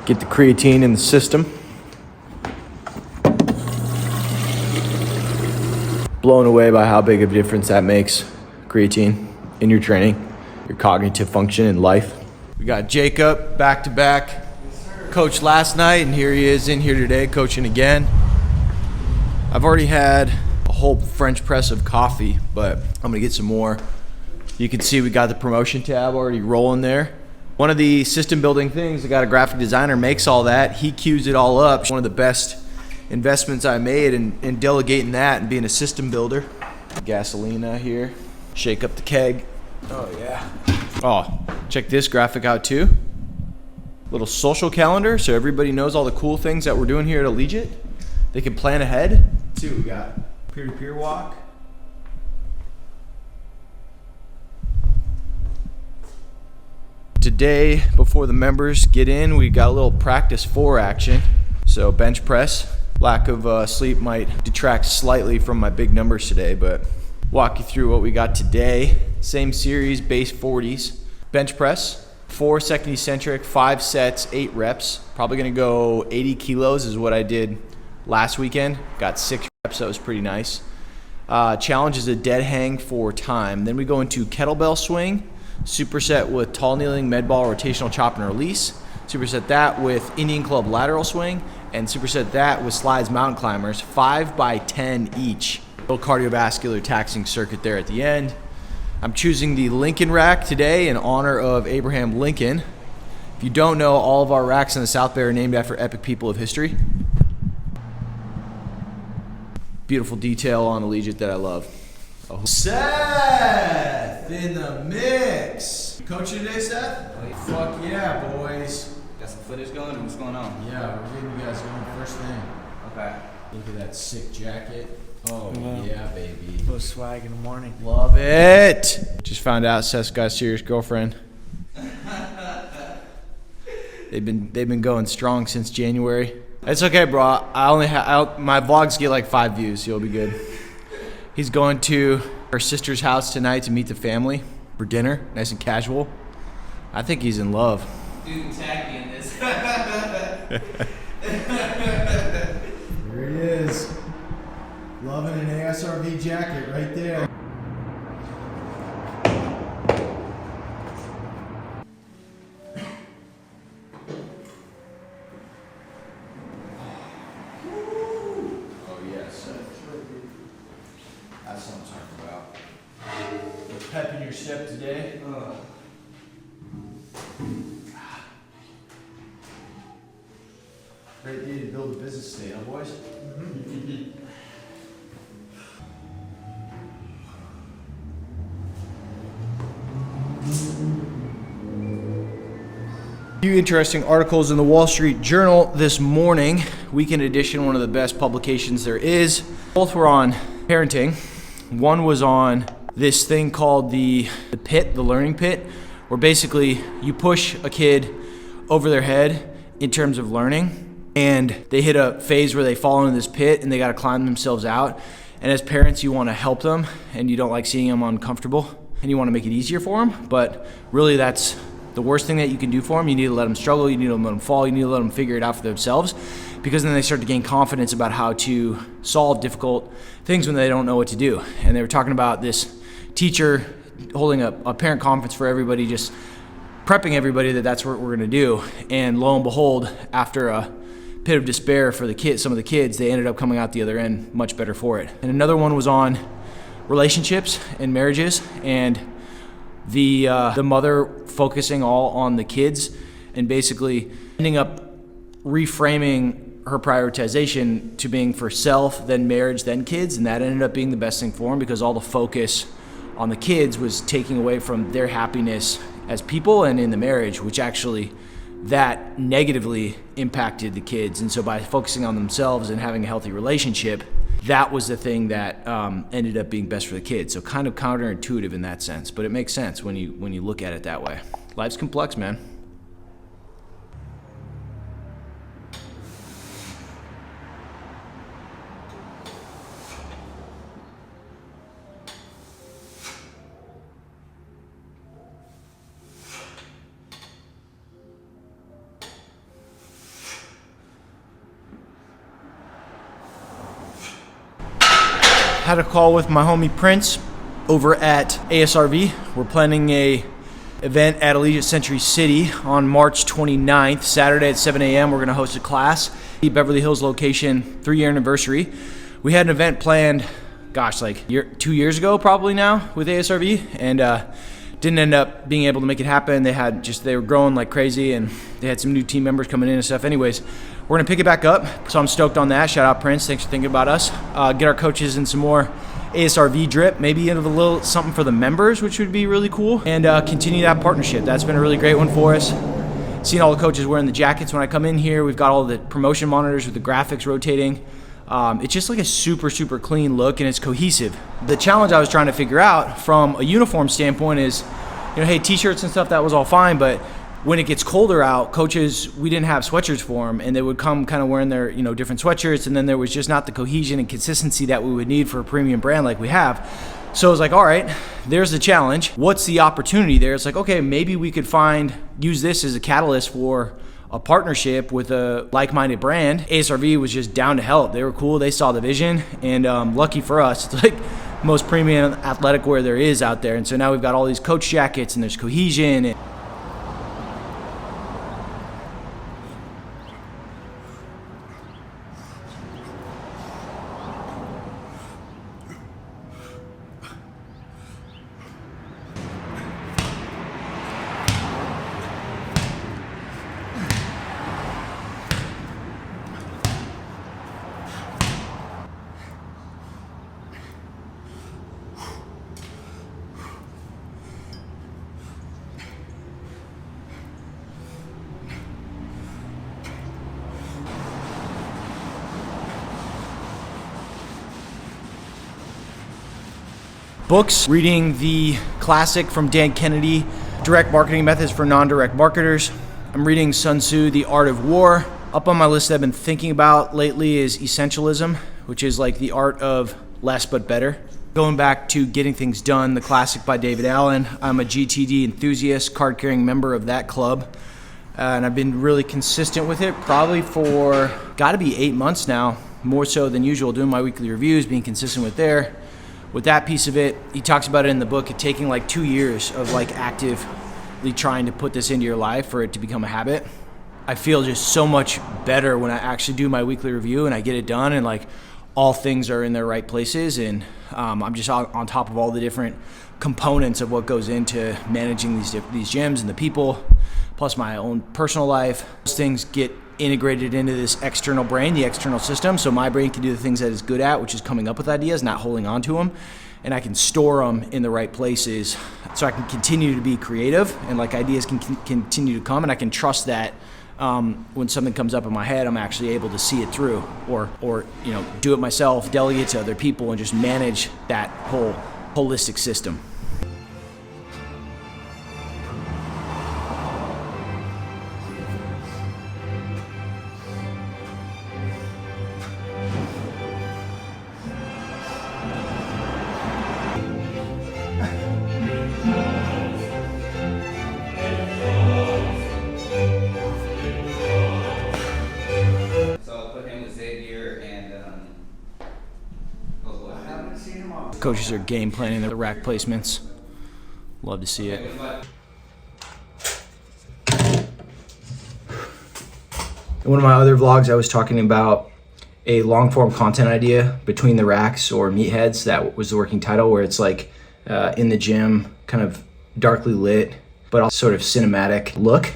Get the creatine in the system. Blown away by how big of a difference that makes, creatine, in your training, your cognitive function in life. We got Jacob back to back. Coached last night, and here he is in here today coaching again. I've already had a whole French press of coffee, but I'm gonna get some more. You can see we got the promotion tab already rolling there. One of the system building things, I got a graphic designer, makes all that. He queues it all up. One of the best investments I made in delegating that and being a system builder. Gasolina here. Shake up the keg. Oh yeah. Oh, check this graphic out too. Little social calendar so everybody knows all the cool things that we're doing here at Allegiate. They can plan ahead. Let's see what we got. Peer-to-peer walk. Today, before the members get in, we got a little practice 4 action. So bench press. Lack of sleep might detract slightly from my big numbers today, but walk you through what we got today. Same series, base 40s. Bench press, 4 second eccentric, 5 sets, 8 reps. Probably gonna go 80 kilos is what I did last weekend. Got 6 reps, that was pretty nice. Challenge is a dead hang for time. Then we go into kettlebell swing. Superset with tall kneeling, med ball, rotational chop and release. Superset that with Indian club lateral swing, and superset that with slides mountain climbers, 5 by 10 each. Little cardiovascular taxing circuit there at the end. I'm choosing the Lincoln rack today in honor of Abraham Lincoln. If you don't know, all of our racks in the South Bay are named after epic people of history. Beautiful detail on Allegiate that I love. Oh. Seth in the mix. You coaching today, Seth? Fuck yeah, boys. Got some footage going or what's going on? Yeah, we're getting you guys going first thing. Okay. Look at that sick jacket. Oh, yeah, baby. A little swag in the morning. Love it. Just found out Seth's got a serious girlfriend. They've been going strong since January. It's okay, bro. My vlogs get like 5 views, so you'll be good. He's going to her sister's house tonight to meet the family for dinner, nice and casual. I think he's in love. Dude, tag me in this. There he is. Loving an ASRV jacket right there. Oh yes, that's what I'm talking about. The pep in your step today. Great day to build a business today, huh, boys? A few interesting articles in the Wall Street Journal this morning. Weekend edition, one of the best publications there is. Both were on parenting. One was on this thing called the pit, the learning pit, where basically you push a kid over their head in terms of learning, and they hit a phase where they fall into this pit and they got to climb themselves out. And as parents, you want to help them, and you don't like seeing them uncomfortable, and you want to make it easier for them. But really, that's the worst thing that you can do for them. You need to let them struggle. You need to let them fall. You need to let them figure it out for themselves, because then they start to gain confidence about how to solve difficult things when they don't know what to do. And they were talking about this teacher holding a parent conference for everybody, just prepping everybody that that's what we're going to do. And lo and behold, after a pit of despair for the kids, some of the kids, they ended up coming out the other end much better for it. And another one was on relationships and marriages, and the mother focusing all on the kids and basically ending up reframing her prioritization to being for self, then marriage, then kids, and that ended up being the best thing for them, because all the focus on the kids was taking away from their happiness as people and in the marriage, which actually that negatively impacted the kids. And so by focusing on themselves and having a healthy relationship, that was the thing that ended up being best for the kids. So kind of counterintuitive in that sense, but it makes sense when you look at it that way. Life's complex, man. had a call with my homie Prince over at ASRV. We're planning a event at Allegiant Century City on March 29th, Saturday at 7 a.m. We're going to host a class. The Beverly Hills location, 3-year anniversary. We had an event planned, like 2 years ago probably now with ASRV, and didn't end up being able to make it happen. They were growing like crazy, and they had some new team members coming in and stuff. Anyways, we're going to pick it back up, so I'm stoked on that. Shout out Prince, thanks for thinking about us. Get our coaches in some more ASRV drip, maybe into a little something for the members, which would be really cool, and continue that partnership. That's been a really great one for us. Seeing all the coaches wearing the jackets when I come in here. We've got all the promotion monitors with the graphics rotating. It's just like a super, super clean look, and it's cohesive. The challenge I was trying to figure out from a uniform standpoint is, hey, t-shirts and stuff, that was all fine, but when it gets colder out, coaches, we didn't have sweatshirts for them, and they would come kind of wearing their, different sweatshirts, and then there was just not the cohesion and consistency that we would need for a premium brand like we have. So I was like, all right, there's the challenge. What's the opportunity there? It's like, okay, maybe we could use this as a catalyst for a partnership with a like-minded brand. ASRV was just down to help. They were cool. They saw the vision, and lucky for us, it's like most premium athletic wear there is out there. And so now we've got all these coach jackets, and there's cohesion. And books, reading the classic from Dan Kennedy, Direct Marketing Methods for Non-Direct Marketers. I'm reading Sun Tzu, The Art of War. Up on my list that I've been thinking about lately is Essentialism, which is like the art of less but better. Going back to Getting Things Done, the classic by David Allen. I'm a GTD enthusiast, card-carrying member of that club. And I've been really consistent with it, probably for gotta be 8 months now, more so than usual, doing my weekly reviews, being consistent with that piece of it. He talks about it in the book, it taking like 2 years of like actively trying to put this into your life for it to become a habit. I feel just so much better when I actually do my weekly review and I get it done, and like all things are in their right places, and I'm just on top of all the different components of what goes into managing these gyms and the people, plus my own personal life. Those things get integrated into this external brain, the external system, so my brain can do the things that it's good at, which is coming up with ideas, not holding on to them, and I can store them in the right places so I can continue to be creative, and like ideas can continue to come, and I can trust that when something comes up in my head, I'm actually able to see it through, or do it myself, delegate to other people, and just manage that whole holistic system. Coaches are game planning the rack placements. Love to see it. In one of my other vlogs, I was talking about a long form content idea, Between the Racks or Meatheads. That was the working title, where it's like in the gym, kind of darkly lit, but also sort of cinematic look,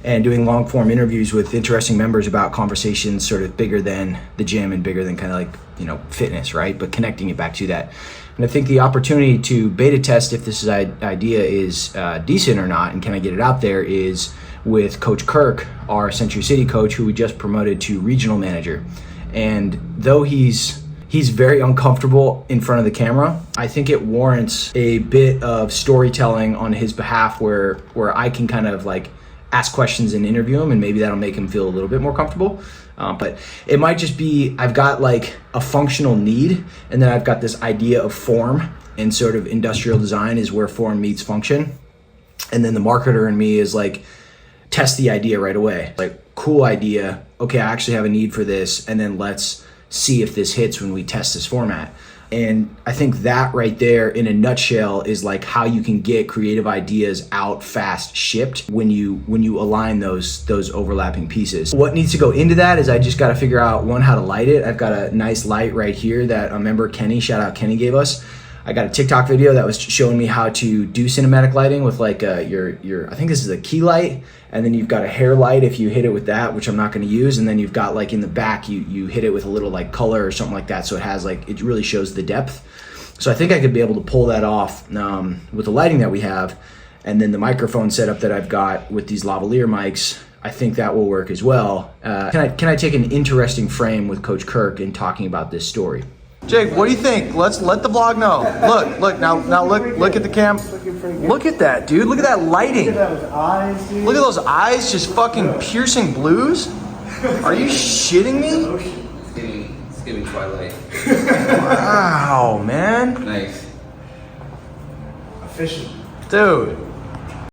and doing long form interviews with interesting members about conversations sort of bigger than the gym and bigger than kind of like, fitness, right? But connecting it back to that. And I think the opportunity to beta test if this idea is decent or not, and can I get it out there, is with Coach Kirk, our Century City coach, who we just promoted to regional manager. And though he's very uncomfortable in front of the camera, I think it warrants a bit of storytelling on his behalf where I can kind of like ask questions and interview him, and maybe that'll make him feel a little bit more comfortable. But it might just be, I've got like a functional need, and then I've got this idea of form, and sort of industrial design is where form meets function. And then the marketer in me is like, test the idea right away. Like, cool idea. Okay, I actually have a need for this, and then let's see if this hits when we test this format. And I think that right there in a nutshell is like how you can get creative ideas out fast shipped when you align those overlapping pieces. What needs to go into that is I just got to figure out, one, how to light it. I've got a nice light right here that a member, Kenny, shout out Kenny, gave us. I got a TikTok video that was showing me how to do cinematic lighting with like your I think this is a key light, and then you've got a hair light if you hit it with that, which I'm not going to use, and then you've got like in the back you hit it with a little like color or something like that, so it has like, it really shows the depth. So I think I could be able to pull that off with the lighting that we have, and then the microphone setup that I've got with these lavalier mics. I think that will work as well. Can I take an interesting frame with Coach Kirk in talking about this story? Jake, what do you think? Let's let the vlog know. Look now look at the cam. Look at that, dude. Look at that lighting. Look at those eyes, dude. Look at those eyes, just fucking piercing blues. Are you shitting me? It's giving Twilight. Wow, man. Nice. Official. Dude.